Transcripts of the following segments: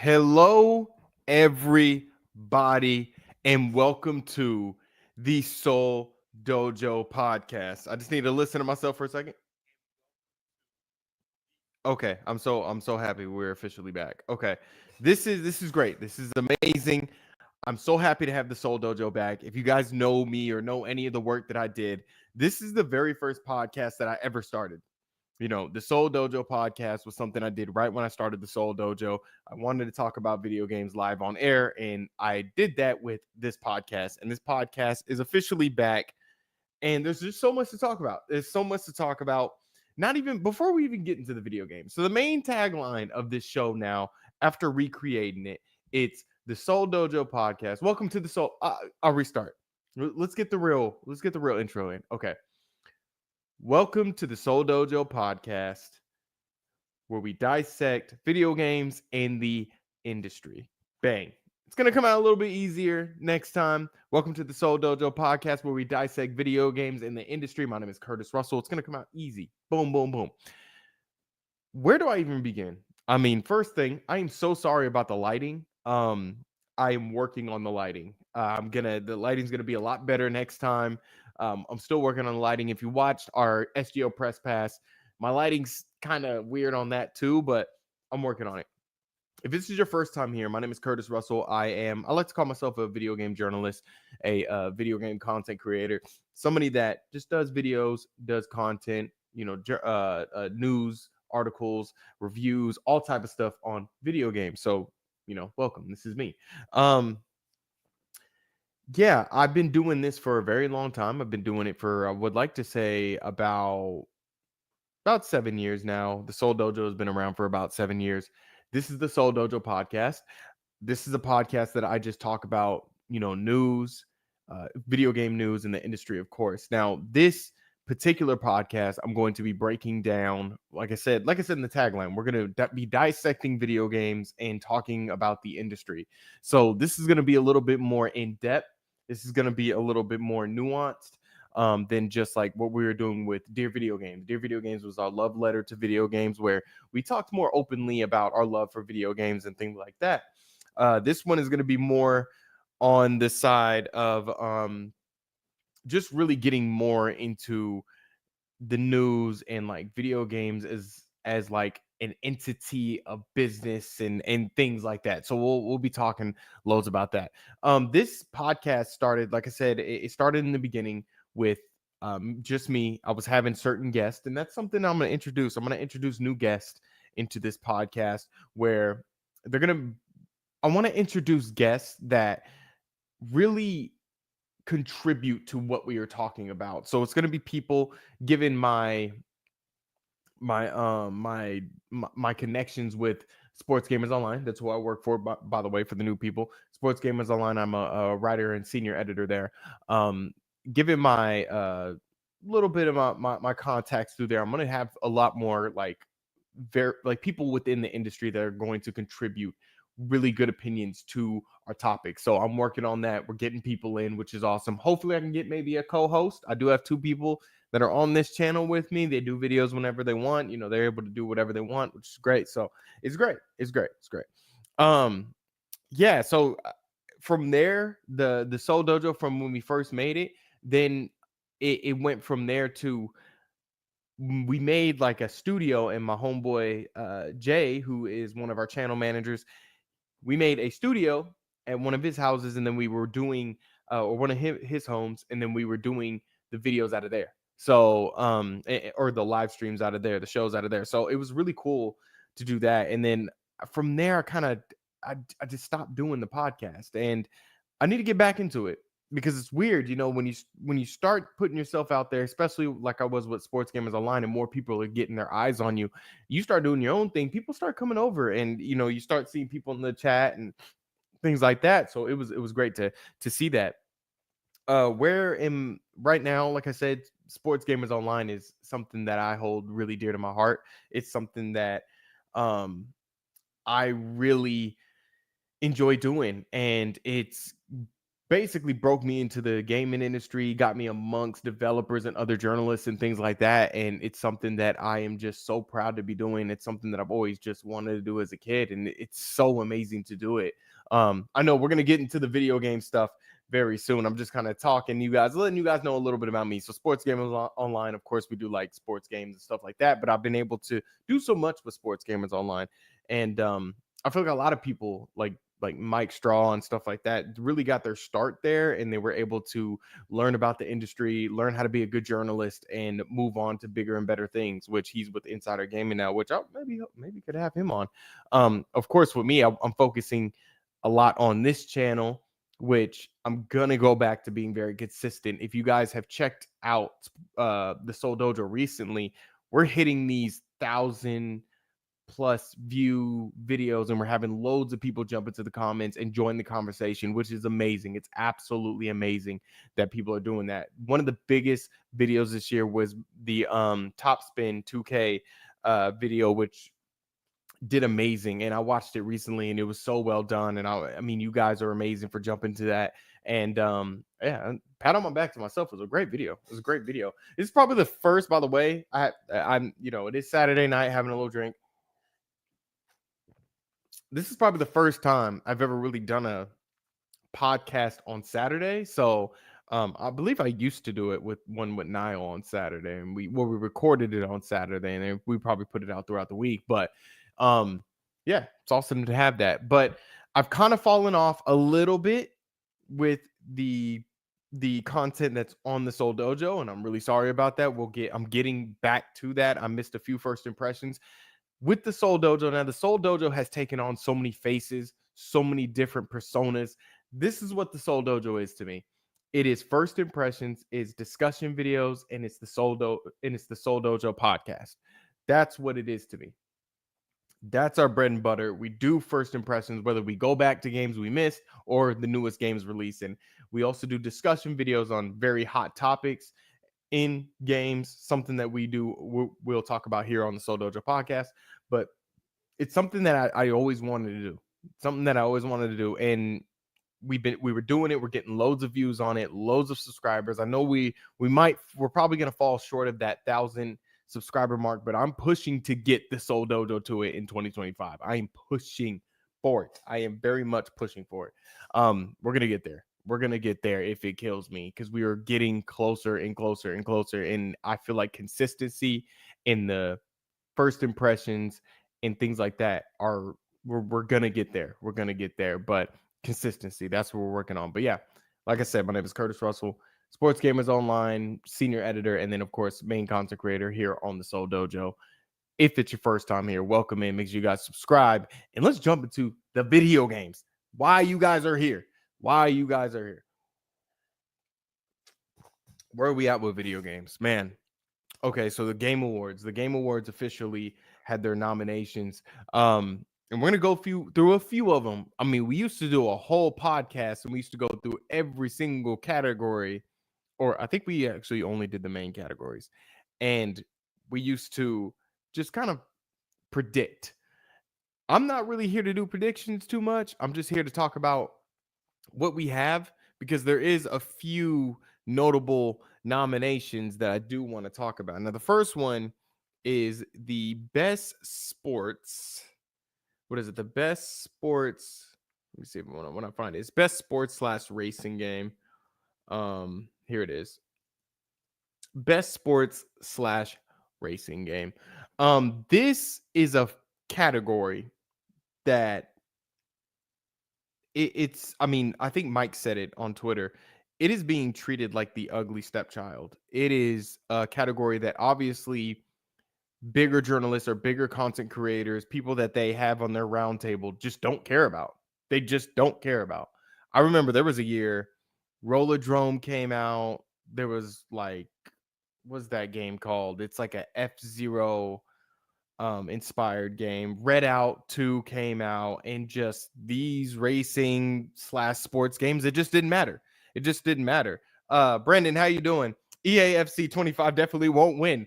Hello, everybody, and welcome to the Soul Dojo Podcast. I just need to listen to myself for a second. Okay, I'm so happy we're officially back. Okay, this is great. This is amazing. I'm so happy to have the Soul Dojo back. If you guys know me or know any of the work that I did, this is the very first podcast that I ever started. The Soul Dojo podcast was something I did right when I started the Soul Dojo. I wanted to talk about video games live on air, and I did that with this podcast. And this podcast is officially back. And there's just so much to talk about. There's so much to talk about, not even before we even get into the video game. So, the main tagline of this show now, after recreating it, it's the Soul Dojo podcast. Welcome to the Soul. I'll restart. Let's get the real intro in. Okay. Welcome to the Soul Dojo podcast, where we dissect video games and the industry. Bang. It's going to come out a little bit easier next time. Welcome to the Soul Dojo podcast, where we dissect video games in the industry. My name is Curtis Russell. It's going to come out easy. Boom, boom, boom. Where do I even begin? I mean, first thing, I am so sorry about the lighting. I am working on the lighting. The lighting's gonna be a lot better next time. I'm still working on the lighting. If you watched our SGO press pass, my lighting's kind of weird on that too, but I'm working on it. If this is your first time here, my name is Curtis Russell. I like to call myself a video game journalist, a video game content creator, somebody that just does videos, does content, news, articles, reviews, all type of stuff on video games. So, welcome. This is me. Yeah, I've been doing this for a very long time. I've been doing it for, I would like to say, about 7 years now. The Soul Dojo has been around for about 7 years. This is the Soul Dojo podcast. This is a podcast that I just talk about, news, video game news in the industry, of course. Now, this particular podcast, I'm going to be breaking down, like I said in the tagline, we're going to be dissecting video games and talking about the industry. So this is going to be a little bit more in depth. This is going to be a little bit more nuanced than just like what we were doing with Dear Video Games. Dear Video Games was our love letter to video games, where we talked more openly about our love for video games and things like that. This one is going to be more on the side of just really getting more into the news and like video games as like an entity of business and things like that. So we'll be talking loads about that. This podcast started, like I said, it started in the beginning with just me. I was having certain guests, and that's something I'm going to introduce. I'm going to introduce new guests into this podcast where I want to introduce guests that really contribute to what we are talking about. So it's going to be people given my connections with Sports Gamers Online. That's who I work for, by the way, for the new people. Sports Gamers Online, I'm a writer and senior editor there. Given my little bit of my contacts through there, I'm going to have a lot more like people within the industry that are going to contribute really good opinions to our topic. So I'm working on that. We're getting people in, which is awesome. Hopefully I can get maybe a co-host. I do have two people that are on this channel with me. They do videos whenever they want. They're able to do whatever they want, which is great. So it's great. It's great. It's great. Yeah. So from there, the Soul Dojo, from when we first made it, then it went from there to, we made like a studio, and my homeboy Jay, who is one of our channel managers, we made a studio at one of his houses, and then we were doing or one of his homes, and then we were doing the videos out of there. So or the live streams out of there, the shows out of there. So it was really cool to do that. And then from there, I just stopped doing the podcast, and I need to get back into it, because it's weird, when you start putting yourself out there, especially like I was with Sports Gamers Online, and more people are getting their eyes on you. You start doing your own thing, people start coming over, and you start seeing people in the chat and things like that. So it was great to see that. Where am right now, like I said, Sports Gamers Online is something that I hold really dear to my heart. It's something that I really enjoy doing, and it's basically broke me into the gaming industry, got me amongst developers and other journalists and things like that. And it's something that I am just so proud to be doing. It's something that I've always just wanted to do as a kid, and it's so amazing to do it. I know we're gonna get into the video game stuff very soon. I'm just kind of talking to you guys, letting you guys know a little bit about me. So Sports Gamers Online, of course, we do like sports games and stuff like that, but I've been able to do so much with Sports Gamers Online. And I feel like a lot of people like Mike Straw and stuff like that really got their start there, and they were able to learn about the industry, learn how to be a good journalist, and move on to bigger and better things, which he's with Insider Gaming now, which I maybe could have him on. Of course, with me, I'm focusing a lot on this channel, which I'm gonna go back to being very consistent. If you guys have checked out the Seoul Dojo recently, we're hitting these 1,000+ view videos, and we're having loads of people jump into the comments and join the conversation, which is amazing. It's absolutely amazing that people are doing that. One of the biggest videos this year was the Top Spin 2K video, which did amazing, and I watched it recently, and it was so well done. And I mean, you guys are amazing for jumping to that. And yeah, pat on my back to myself. It was a great video. It was a great video. It's probably the first, by the way. I'm it is Saturday night, having a little drink. This is probably the first time I've ever really done a podcast on Saturday. So I believe I used to do it with Niall on Saturday, and we recorded it on Saturday, and then we probably put it out throughout the week. But yeah, it's awesome to have that. But I've kind of fallen off a little bit with the content that's on the Seoul Dojo, and I'm really sorry about that. I'm getting back to that. I missed a few first impressions with the Seoul Dojo. Now, the Seoul Dojo has taken on so many faces, so many different personas. This is what the Seoul Dojo is to me. It is first impressions, it's discussion videos, and it's the Seoul Dojo podcast. That's what it is to me. That's our bread and butter. We do first impressions, whether we go back to games we missed or the newest games released. And we also do discussion videos on very hot topics in games, something that we'll talk about here on the Seoul Dojo podcast. But it's something that I always wanted to do. Something that I always wanted to do. And we were doing it. We're getting loads of views on it, loads of subscribers. I know we're probably going to fall short of that 1,000 subscriber mark, but I'm pushing to get the Seoul Dojo to it in 2025. I am pushing for it. I am very much pushing for it. We're going to get there. We're going to get there if it kills me, because we are getting closer and closer and closer. And I feel like consistency in the first impressions and things like that we're going to get there. We're going to get there. But consistency, that's what we're working on. But yeah, like I said, my name is Curtis Russell, Sports Gamers Online, senior editor, and then, of course, main content creator here on the Seoul Dojo. If it's your first time here, welcome in. Make sure you guys subscribe. And let's jump into the video games. Why you guys are here. Why you guys are here. Where are we at with video games? Man. Okay, so the Game Awards. The Game Awards officially had their nominations. And we're going to go through a few of them. I mean, we used to do a whole podcast, and we used to go through every single category. Or I think we actually only did the main categories. And we used to just kind of predict. I'm not really here to do predictions too much. I'm just here to talk about what we have, because there is a few notable nominations that I do want to talk about. Now, the first one is the best sports. What is it? The best sports. Let me see when I find it. It's best sports / racing game. Here it is. Best sports / racing game. This is a category that it's, I mean, I think Mike said it on Twitter. It is being treated like the ugly stepchild. It is a category that obviously bigger journalists or bigger content creators, people that they have on their roundtable, just don't care about. They just don't care about. I remember there was a year Rollerdrome came out. There was like, what's that game called? It's like a F-Zero inspired game. Red Out 2 came out, and just these racing / sports games, it just didn't matter. It just didn't matter. Brandon, how you doing? EAFC 25 definitely won't win.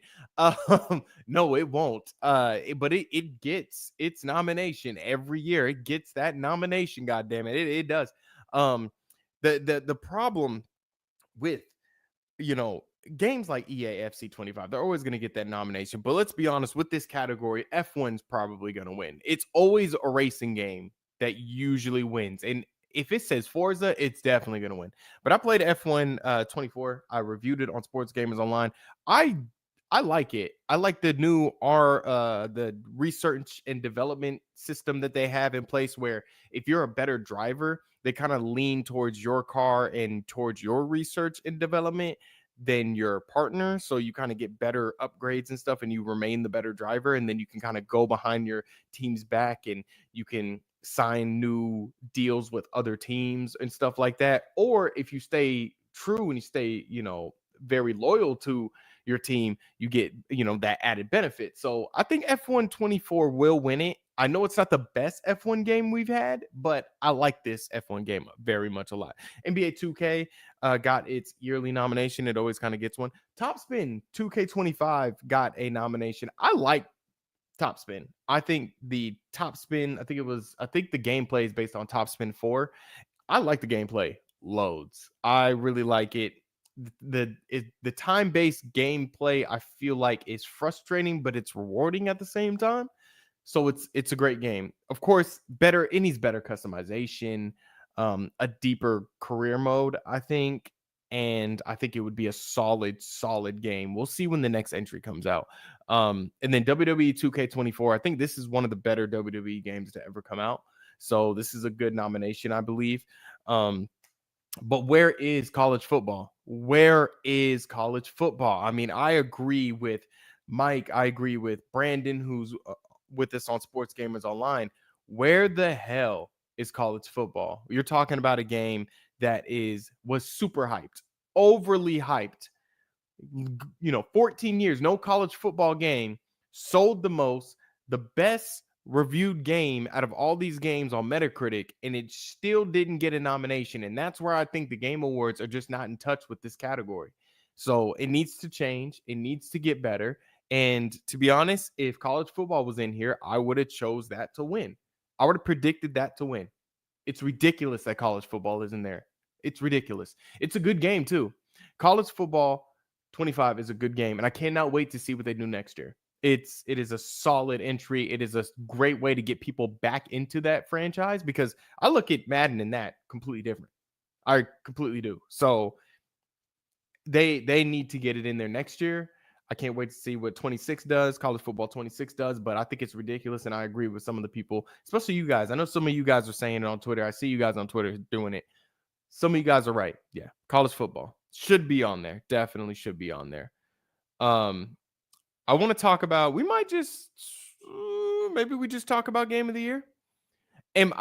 No, it won't. But it gets its nomination every year. It gets that nomination. God damn it. It does. The problem with, you know, games like EA FC 25, they're always going to get that nomination. But let's be honest, with this category, F1's probably going to win. It's always a racing game that usually wins. And if it says Forza, it's definitely going to win. But I played F1 24. I reviewed it on Sports Gamers Online. I like it. I like the new the research and development system that they have in place, where if you're a better driver, they kind of lean towards your car and towards your research and development than your partner. So you kind of get better upgrades and stuff, and you remain the better driver. And then you can kind of go behind your team's back, and you can sign new deals with other teams and stuff like that. Or if you stay true and you stay, very loyal to your team, you get, that added benefit. So I think F1 24 will win it. I know it's not the best F1 game we've had, but I like this F1 game very much a lot. NBA 2K got its yearly nomination. It always kind of gets one. Top Spin 2K25 got a nomination. I like Top Spin. I think the Top Spin, I think the gameplay is based on Top Spin 4. I like the gameplay loads. I really like it. The time-based gameplay, I feel like, is frustrating, but it's rewarding at the same time. So it's a great game. Of course, it needs better customization, a deeper career mode, I think. And I think it would be a solid game. We'll see when the next entry comes out. And then WWE 2K24, I think this is one of the better WWE games to ever come out. So this is a good nomination, I believe. But where is college football? Where is college football? I mean, I agree with Mike. I agree with Brandon, who's with us on Sports Gamers Online. Where the hell is college football? You're talking about a game that was super hyped, overly hyped. 14 years, no college football game sold the most, the best reviewed game out of all these games on Metacritic, and it still didn't get a nomination. And that's where I think the Game Awards are just not in touch with this category. So it needs to change. It needs to get better. And to be honest, if college football was in here, I would have chose that to win. I would have predicted that to win. It's ridiculous that college football isn't there. It's ridiculous. It's a good game too. College football 25 is a good game, and I cannot wait to see what they do next year. It is a solid entry. It is a great way to get people back into that franchise, because I look at Madden and that completely different. I completely do. So they need to get it in there next year. I can't wait to see what 26 does, college football 26 does, but I think it's ridiculous, and I agree with some of the people, especially you guys. I know some of you guys are saying it on Twitter. I see you guys on Twitter doing it. Some of you guys are right. Yeah, college football should be on there. Definitely should be on there. I want to talk about, maybe we just talk about game of the year. I'm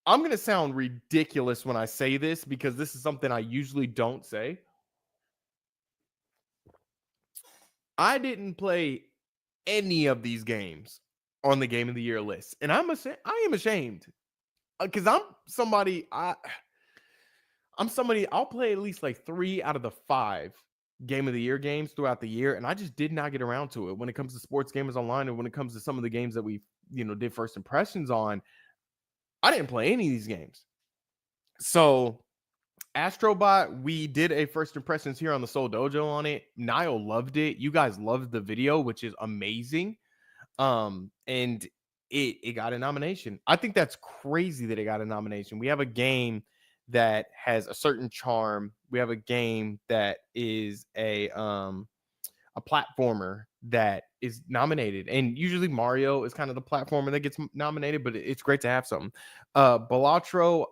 going to sound ridiculous when I say this, because this is something I usually don't say. I didn't play any of these games on the game of the year list. And I am ashamed, because I'm somebody, I'll play at least like 3 out of the 5 game of the year games throughout the year, and I just did not get around to it when it comes to Sports Gamers Online, and when it comes to some of the games that we did first impressions on. I didn't play any of these games. So Astrobot, we did a first impressions here on the Seoul Dojo on it. Niall loved it. You guys loved the video, which is amazing. And it got a nomination. I think that's crazy that it got a nomination. We have a game that has a certain charm. We have a game that is a platformer that is nominated, and usually Mario is kind of the platformer that gets nominated, but it's great to have something. Balatro,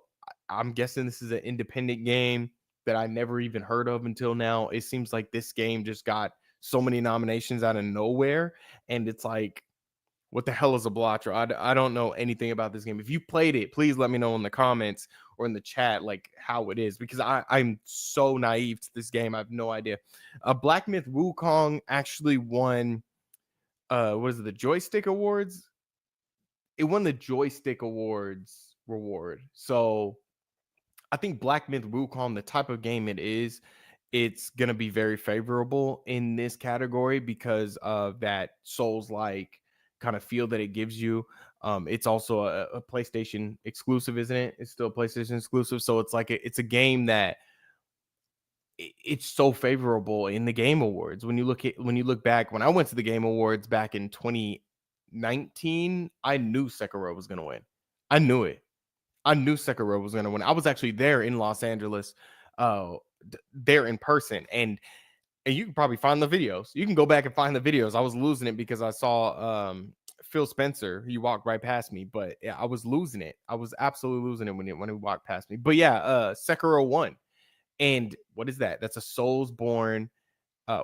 I'm guessing this is an independent game that I never even heard of until now. It seems like this game just got so many nominations out of nowhere, and it's like, what the hell is a Balatro? I don't know anything about this game. If you played it, please let me know in the comments or in the chat, like, how it is, because I'm so naive to this game. I have no idea. Black Myth Wukong actually won, the Joystick Awards? It won the Joystick Awards reward. So I think Black Myth Wukong, the type of game it is, it's going to be very favorable in this category because of that Souls-like kind of feel that it gives you. It's also a PlayStation exclusive, isn't it? It's still a PlayStation exclusive, so it's like it's a game that it's so favorable in the Game Awards. When you look back, when I went to the Game Awards back in 2019, I knew Sekiro was going to win. I knew it. I knew Sekiro was going to win. I was actually there in Los Angeles, there in person, and you can probably find the videos. You can go back and find the videos. I was losing it because I saw Phil Spencer. He walked right past me, but yeah, I was losing it. I was absolutely losing it when he walked past me. But yeah, Sekiro won. And what is that? That's a Soulsborne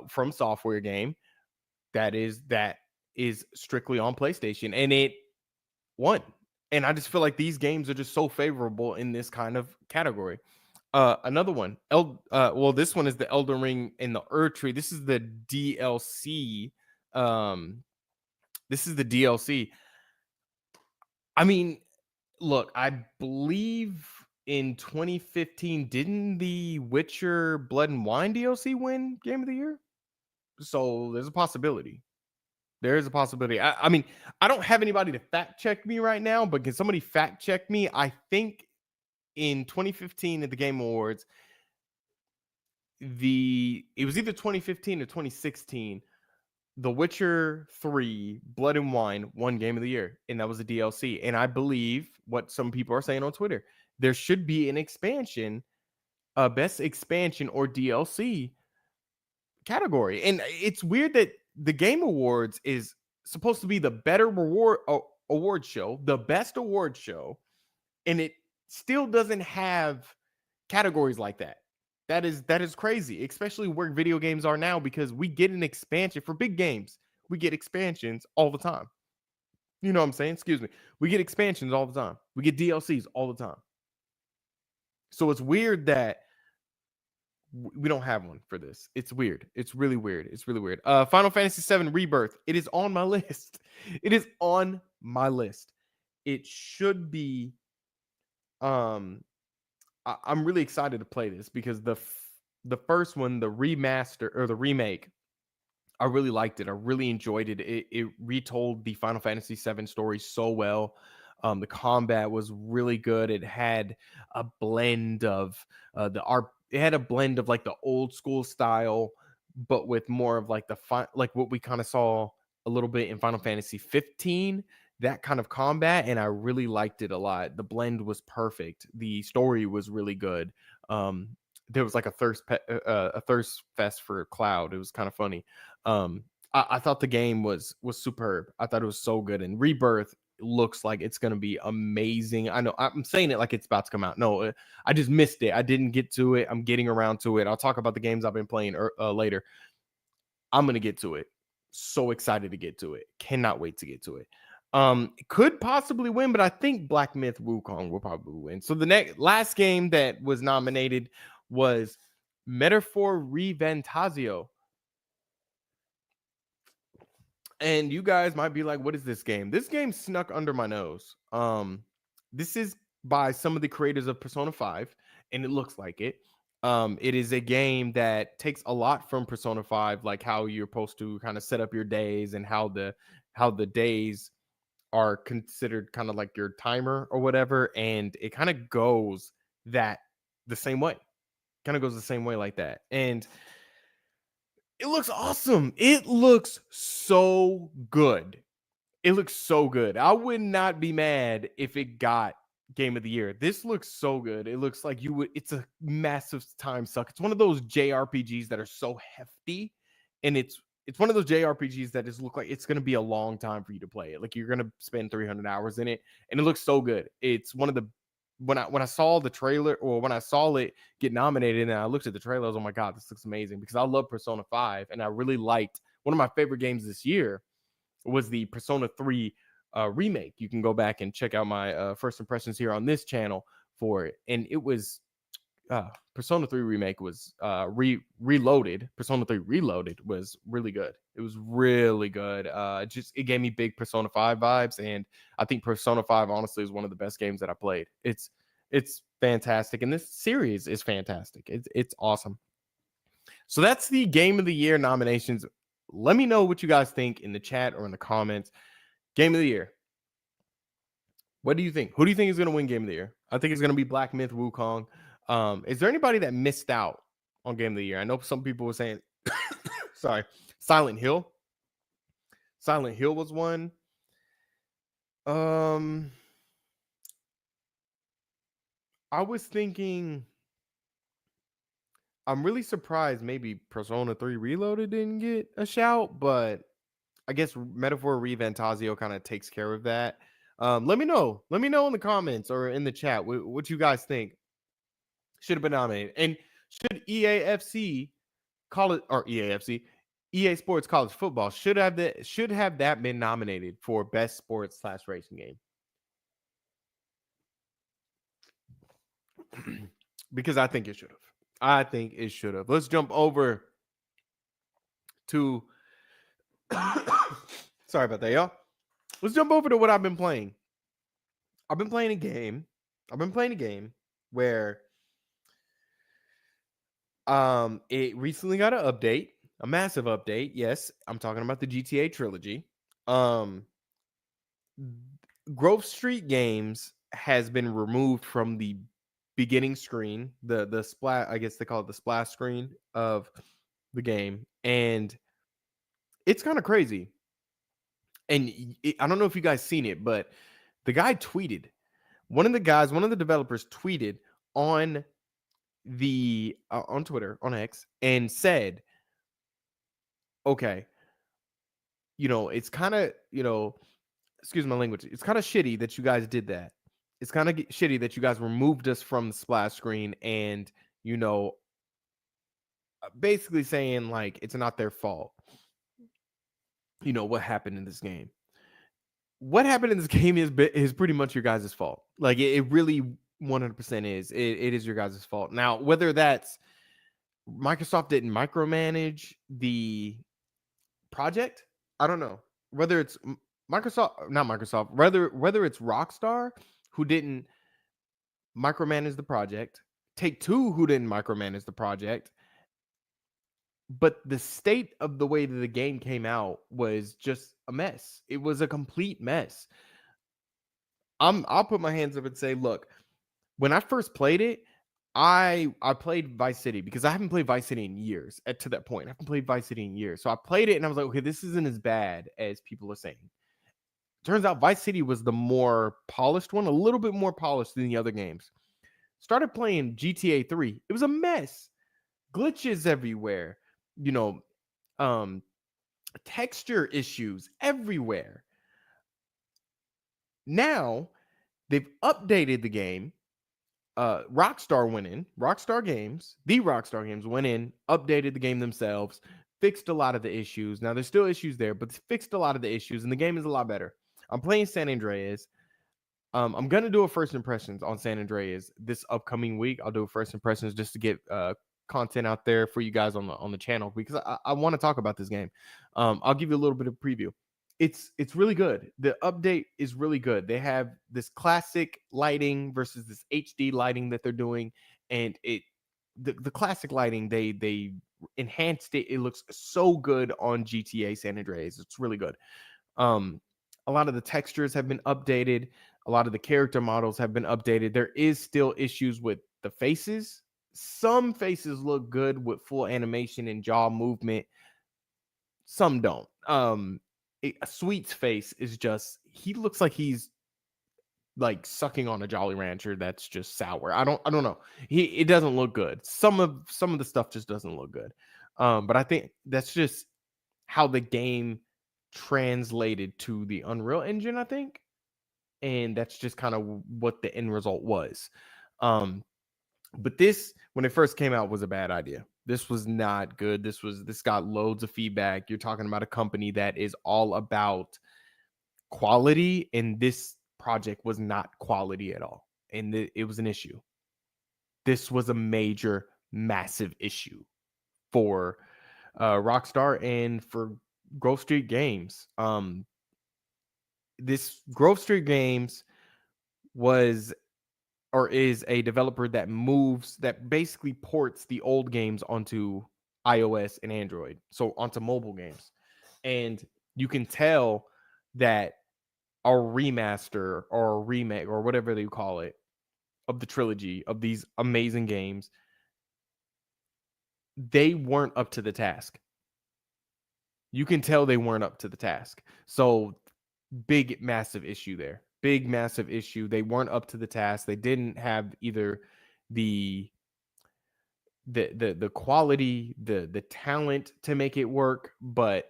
from software game that is strictly on PlayStation, and it won. And I just feel like these games are just so favorable in this kind of category. Another one, this one is the Elden Ring and the Erdtree. This is the DLC. This is the DLC. I mean, look, I believe in 2015, didn't the Witcher Blood and Wine DLC win Game of the Year? So there's a possibility. There is a possibility. I mean, I don't have anybody to fact check me right now, but can somebody fact check me? I think in 2015 at the Game Awards, it was either 2015 or 2016. The Witcher 3 Blood and Wine won Game of the Year, and that was a DLC. And I believe what some people are saying on Twitter, there should be an expansion, a best expansion or DLC category. And it's weird that the Game Awards is supposed to be the better award show, the best award show, and it still doesn't have categories like that. That is crazy, especially where video games are now, because we get an expansion for big games. We get expansions all the time. You know what I'm saying? Excuse me. We get expansions all the time. We get DLCs all the time. So it's weird that we don't have one for this. It's weird. It's really weird. It's really weird. Final Fantasy VII Rebirth. It is on my list. It is on my list. It should be. I'm really excited to play this because the first one, the remaster or the remake, I really liked it. I really enjoyed it. It retold the Final Fantasy VII story so well. The combat was really good. It had a blend of it had a blend of like the old school style, but with more of like like what we kind of saw a little bit in Final Fantasy 15, that kind of combat, and I really liked it a lot. The blend was perfect. The story was really good. There was like a thirst fest for Cloud. It was kind of funny. I thought the game was superb. I thought it was so good. And Rebirth looks like it's going to be amazing. I know I'm saying it like it's about to come out. No, I just missed it. I didn't get to it. I'm getting around to it. I'll talk about the games I've been playing later. I'm going to get to it. So excited to get to it. Cannot wait to get to it. Could possibly win, but I think Black Myth Wukong will probably win. So the last game that was nominated was Metaphor Reventasio. And you guys might be like, what is this game? This game snuck under my nose. This is by some of the creators of Persona 5, and it looks like it. It is a game that takes a lot from Persona 5, like how you're supposed to kind of set up your days and how the days are considered kind of like your timer or whatever, and it kind of goes the same way. Kind of goes the same way like that. And it looks awesome. It looks so good. It looks so good. I would not be mad if it got Game of the Year. This looks so good. It looks like it's a massive time suck. It's one of those JRPGs that are so hefty, and it's one of those JRPGs that just look like it's going to be a long time for you to play it. Like you're going to spend 300 hours in it, and it looks so good. It's one of the when I saw the trailer, or when I saw it get nominated and I looked at the trailer, I was, oh my God, this looks amazing, because I love Persona 5, and I really liked one of my favorite games this year was the Persona 3 remake. You can go back and check out my first impressions here on this channel for it. And it was Persona 3 remake was reloaded. Persona 3 Reloaded was really good. It was really good. It gave me big Persona 5 vibes, and I think Persona 5 honestly is one of the best games that I played. It's fantastic, and this series is fantastic. It's awesome. So that's the Game of the Year nominations. Let me know what you guys think in the chat or in the comments. Game of the year. What do you think? Who do you think is going to win Game of the year? I think it's going to be Black Myth Wukong. Is there anybody that missed out on Game of the year? I know some people were saying, sorry, Silent Hill. Silent Hill was one. I was thinking, I'm really surprised maybe Persona 3 Reloaded didn't get a shout, but I guess Metaphor Revantasio kind of takes care of that. Let me know. Let me know in the comments or in the chat what you guys think should have been nominated. And should EAFC EA Sports College Football should have that been nominated for best sports / racing game? Because I think it should have. Let's jump over to sorry about that, y'all. Let's jump over to what I've been playing. I've been playing a game where it recently got an update, a massive update. Yes, I'm talking about the GTA Trilogy. Grove Street Games has been removed from the beginning screen, the splash, I guess they call it the splash screen of the game, and it's kind of crazy. And I don't know if you guys seen it, but the guy tweeted, one of the developers tweeted on on Twitter, on X, and said, okay, it's kind of, excuse my language, it's kind of shitty that you guys did that. It's kind of shitty that you guys removed us from the splash screen, and basically saying like it's not their fault. What happened in this game. What happened in this game is pretty much your guys' fault. Like it really 100% is. It is your guys' fault. Now, whether that's Microsoft didn't micromanage the project, I don't know. Whether it's not Microsoft, whether it's Rockstar who didn't micromanage the project, Take-Two who didn't micromanage the project, but the state of the way that the game came out was just a mess. It was a complete mess. I'll put my hands up and say, look, when I first played it, I played Vice City because I haven't played Vice City in years. To that point, I haven't played Vice City in years. So I played it and I was like, okay, this isn't as bad as people are saying. Turns out Vice City was the more polished one, a little bit more polished than the other games. Started playing GTA 3. It was a mess. Glitches everywhere. Texture issues everywhere. Now they've updated the game. Rockstar Games went in, updated the game themselves, fixed a lot of the issues. Now there's still issues there, but fixed a lot of the issues, and the game is a lot better. I'm playing San Andreas. I'm gonna do a first impressions on San Andreas this upcoming week. I'll do a first impressions just to get content out there for you guys on the channel because I want to talk about this game. I'll give you a little bit of preview. It's really good. The update is really good. They have this classic lighting versus this HD lighting that they're doing, and the classic lighting they enhanced it. It looks so good on GTA San Andreas. It's really good. A lot of the textures have been updated. A lot of the character models have been updated. There is still issues with the faces. Some faces look good with full animation and jaw movement. Some don't. Sweet's face is just, he looks like he's like sucking on a Jolly Rancher that's just sour. I don't know. It doesn't look good. Some of the stuff just doesn't look good. But I think that's just how the game translated to the Unreal Engine, I think. And that's just kind of what the end result was. But this, when it first came out, was a bad idea. This was not good. This got loads of feedback. You're talking about a company that is all about quality, and this project was not quality at all. And it was an issue. This was a major, massive issue for Rockstar and for Grove Street Games. This Grove Street Games is a developer that basically ports the old games onto iOS and Android, so onto mobile games. And you can tell that a remaster or a remake or whatever they call it of the trilogy of these amazing games, they weren't up to the task. You can tell they weren't up to the task. So big, massive issue there. Big, massive issue. They weren't up to the task. They didn't have either the the quality, the talent to make it work. But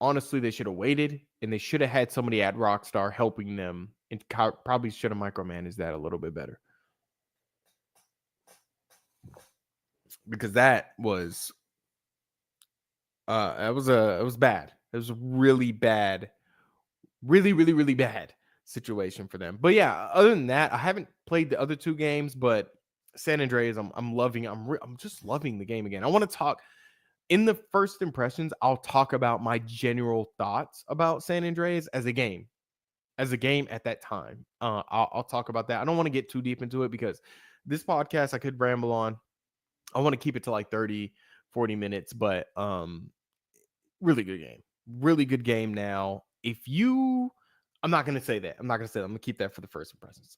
honestly, they should have waited, and they should have had somebody at Rockstar helping them, and probably should have micromanaged that a little bit better. Because that was it was bad. It was really bad, really bad situation for them. But yeah, other than that, I haven't played the other two games, but San Andreas, I'm loving. I'm just loving the game again. I want to talk in the first impressions. I'll talk about my general thoughts about San Andreas as a game at that time. I'll talk about that. I don't want to get too deep into it because this podcast I could ramble on. I want to keep it to like 30, 40 minutes, but really good game. Really good game now. I'm not going to say that. I'm going to keep that for the first impressions.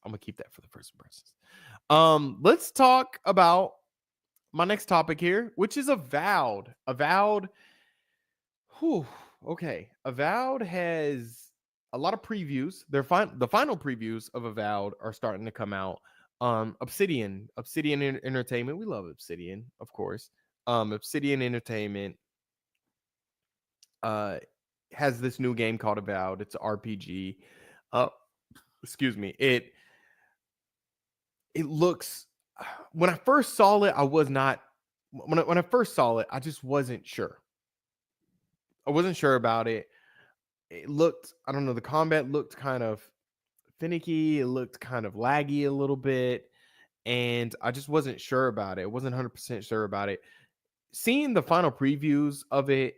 Let's talk about my next topic here, which is Avowed. Avowed has a lot of previews. The final previews of Avowed are starting to come out. Obsidian Entertainment. We love Obsidian, of course. Obsidian Entertainment has this new game called Avowed. It's an RPG. Excuse me. It looks. When I first saw it, I was not. When I first saw it, I just wasn't sure. I wasn't sure about it. It looked. I don't know. The combat looked kind of finicky. It looked kind of laggy a little bit, and I just wasn't sure about it. I wasn't 100% sure about it. Seeing the final previews of it,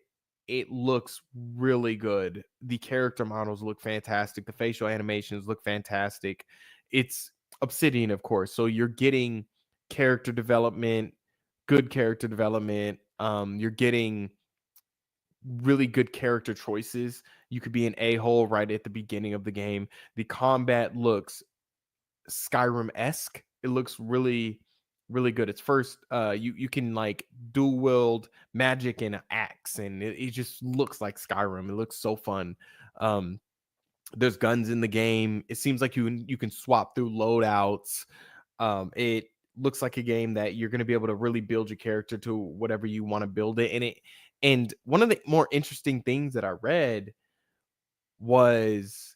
it looks really good. The character models look fantastic. The facial animations look fantastic. It's Obsidian, of course. So you're getting character development, good character development. You're getting really good character choices. You could be an a-hole right at the beginning of the game. The combat looks Skyrim-esque. It looks really good. It's first you can like dual wield magic and an axe, and it just looks like Skyrim. It looks so fun. There's guns in the game. It seems like you can swap through loadouts. It looks like a game that you're going to be able to really build your character to whatever you want to build it in it. And one of the more interesting things that I read was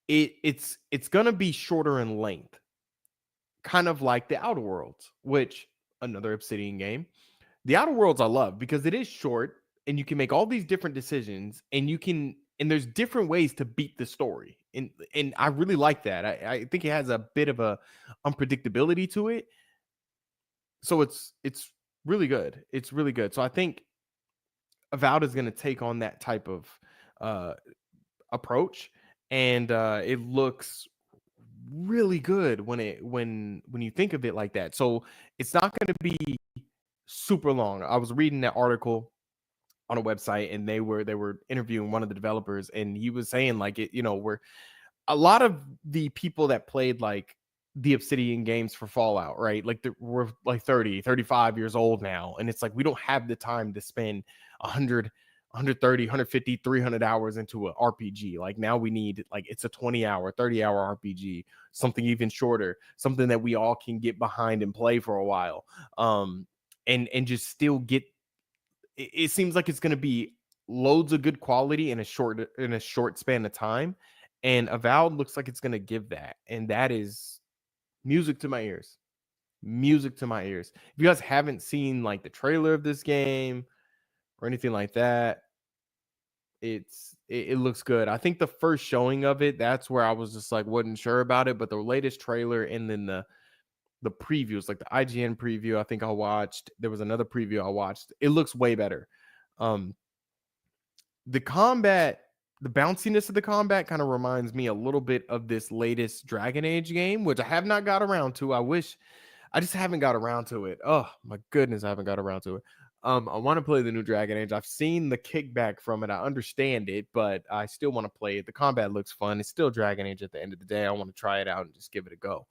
it's going to be shorter in length, kind of like the Outer Worlds, which another Obsidian game. The Outer Worlds I love because it is short and you can make all these different decisions, and there's different ways to beat the story. And I really like that. I think it has a bit of a unpredictability to it. So it's really good. It's really good. So I think Avowed is going to take on that type of approach, and it looks really good when you think of it like that. So it's not going to be super long. I was reading that article on a website, and they were interviewing one of the developers, and he was saying like we're a lot of the people that played like the Obsidian games for Fallout, right? Like we're like 30, 35 years old now, and it's like we don't have the time to spend 100 130, 150, 300 hours into an RPG. Like now we need like it's a 20-hour, 30-hour RPG, something even shorter, something that we all can get behind and play for a while. And just still get it seems like it's going to be loads of good quality in a short span of time, and Avowed looks like it's going to give that, and that is music to my ears. If you guys haven't seen like the trailer of this game or anything like that, it looks good. I think the first showing of it, that's where I was just like wasn't sure about it, but the latest trailer and then the previews, like the IGN preview, I think I watched. There was another preview I watched. It looks way better. The combat, the bounciness of the combat kind of reminds me a little bit of this latest Dragon Age game, which I have not got around to. I just haven't got around to it. Oh my goodness, I haven't got around to it. I want to play the new Dragon Age. I've seen the kickback from it. I understand it, but I still want to play it. The combat looks fun. It's still Dragon Age at the end of the day. I want to try it out and just give it a go.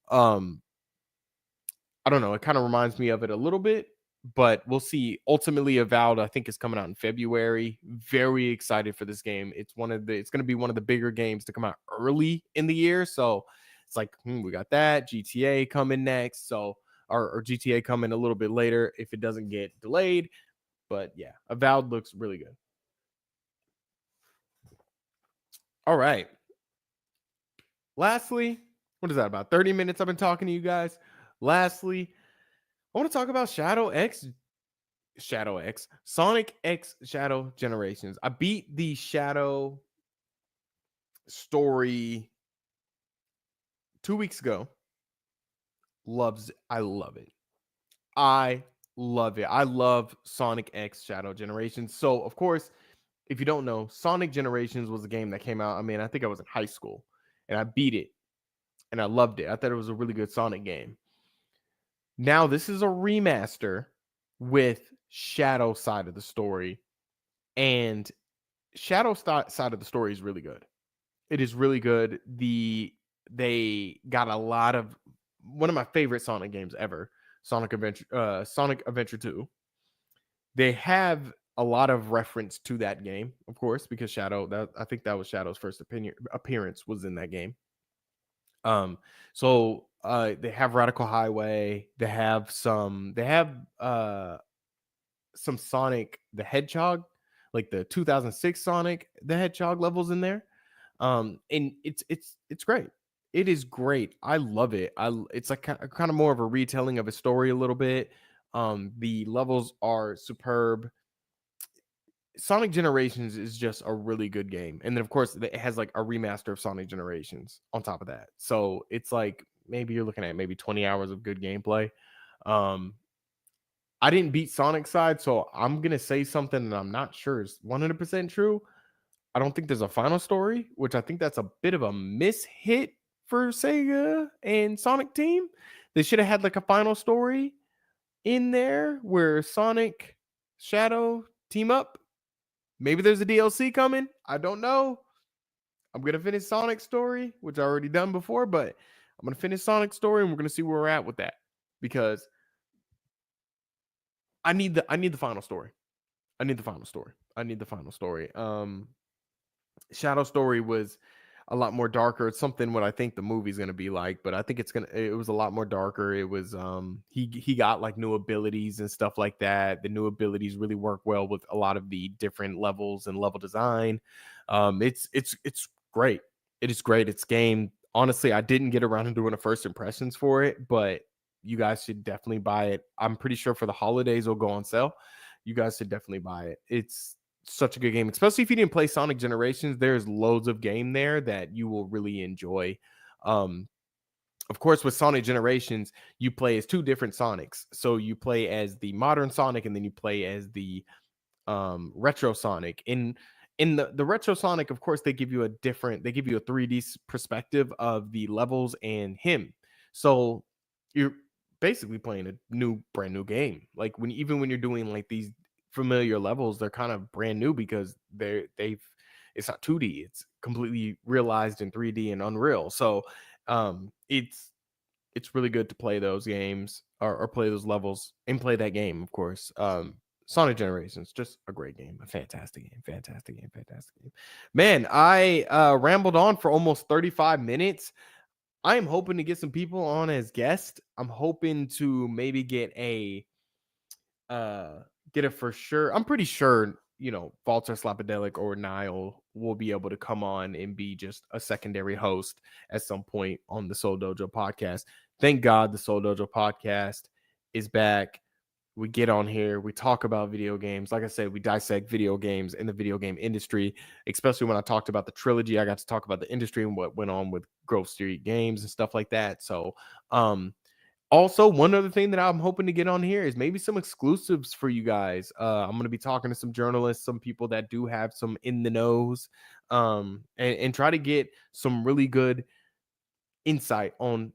I don't know. It kind of reminds me of it a little bit, but we'll see. Ultimately, Avowed, I think, is coming out in February. Very excited for this game. It's going to be one of the bigger games to come out early in the year. So it's like, we got that. GTA coming next. So, or GTA coming a little bit later if it doesn't get delayed. But yeah, Avowed looks really good. All right. Lastly, what is that? About 30 minutes I've been talking to you guys. Lastly, I want to talk about Sonic X Shadow Generations. I beat the Shadow story 2 weeks ago. I love it. I love it. I love Sonic X Shadow Generations. So, of course, if you don't know, Sonic Generations was a game that came out. I mean, I think I was in high school and I beat it and I loved it. I thought it was a really good Sonic game. Now, this is a remaster with Shadow side of the story, and Shadow side of the story is really good. It is really good. They got a lot of one of my favorite Sonic games ever, Sonic Adventure 2. They have a lot of reference to that game, of course, because I think that was Shadow's first appearance was in that game. So they have Radical Highway. They have some Sonic the Hedgehog, like the 2006 Sonic the Hedgehog levels in there. And it's great. It is great. I love it. It's like kind of more of a retelling of a story a little bit. The levels are superb. Sonic Generations is just a really good game. And then of course it has like a remaster of Sonic Generations on top of that. So it's like maybe you're looking at maybe 20 hours of good gameplay. I didn't beat Sonic's side, so I'm going to say something that I'm not sure is 100% true. I don't think there's a final story, which I think that's a bit of a mishit for Sega and Sonic Team. They should have had like a final story in there where Sonic, Shadow team up. Maybe there's a DLC coming. I don't know. I'm going to finish Sonic's story, which I already done before, but I'm going to finish Sonic's story and we're going to see where we're at with that because I need the final story. I need the final story. Shadow story was a lot more darker. It's something what I think the movie's going to be like, but I think it was a lot more darker. It was he got like new abilities and stuff like that. The new abilities really work well with a lot of the different levels and level design. It's great. It is great. It's game. Honestly, I didn't get around to doing a first impressions for it, but you guys should definitely buy it. I'm pretty sure for the holidays it'll go on sale. You guys should definitely buy it. It's such a good game, especially if you didn't play Sonic Generations. There's loads of game there that you will really enjoy. Of course, with Sonic Generations, you play as two different Sonics. So you play as the modern Sonic, and then you play as the retro Sonic. In the retro Sonic, of course, they give you a 3D perspective of the levels and him. So you're basically playing a brand new game. Like even when you're doing like these familiar levels, they're kind of brand new because it's not 2D, it's completely realized in 3D and Unreal. So it's really good to play those games or play those levels and play that game, of course. Sonic Generations, just a great game, a fantastic game. Man, I rambled on for almost 35 minutes. I am hoping to get some people on as guests. I'm hoping to maybe get a for sure. I'm pretty sure, Voltaire, Slapadelic, or Niall will be able to come on and be just a secondary host at some point on the Seoul Dojo podcast. Thank God the Seoul Dojo podcast is back. We get on here, we talk about video games. Like I said, we dissect video games in the video game industry, especially when I talked about the trilogy. I got to talk about the industry and what went on with Grove Street Games and stuff like that. So, also, one other thing that I'm hoping to get on here is maybe some exclusives for you guys. I'm going to be talking to some journalists, some people that do have some in the knows, and try to get some really good insight on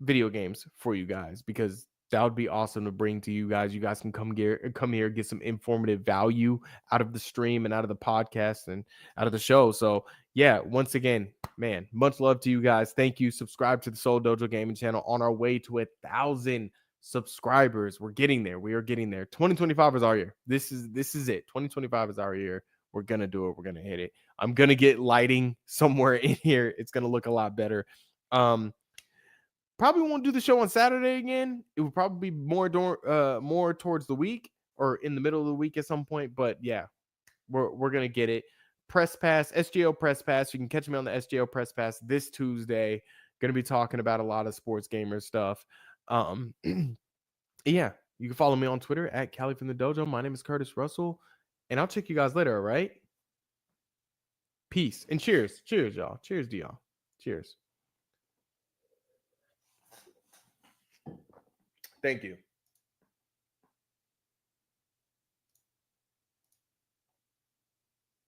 video games for you guys, because That would be awesome to bring to you guys. You guys can come here, get some informative value out of the stream and out of the podcast and out of the show. So yeah, once again, man, much love to you guys. Thank you. Subscribe to the Seoul Dojo Gaming channel. On our way to 1,000 subscribers. We're getting there. We are getting there. 2025 is our year. This is it. 2025 is our year. We're gonna do it. We're gonna hit it. I'm gonna get lighting somewhere in here. It's gonna look a lot better. Probably won't do the show on Saturday again. It will probably be more towards the week or in the middle of the week at some point. But yeah, we're gonna get it. Press Pass, SGO Press Pass. You can catch me on the SGO Press Pass this Tuesday. Gonna be talking about a lot of sports gamer stuff. Yeah, you can follow me on Twitter at Cali from the Dojo. My name is Curtis Russell, and I'll check you guys later. All right. Peace and cheers. Cheers, y'all. Cheers to y'all. Cheers. Thank you.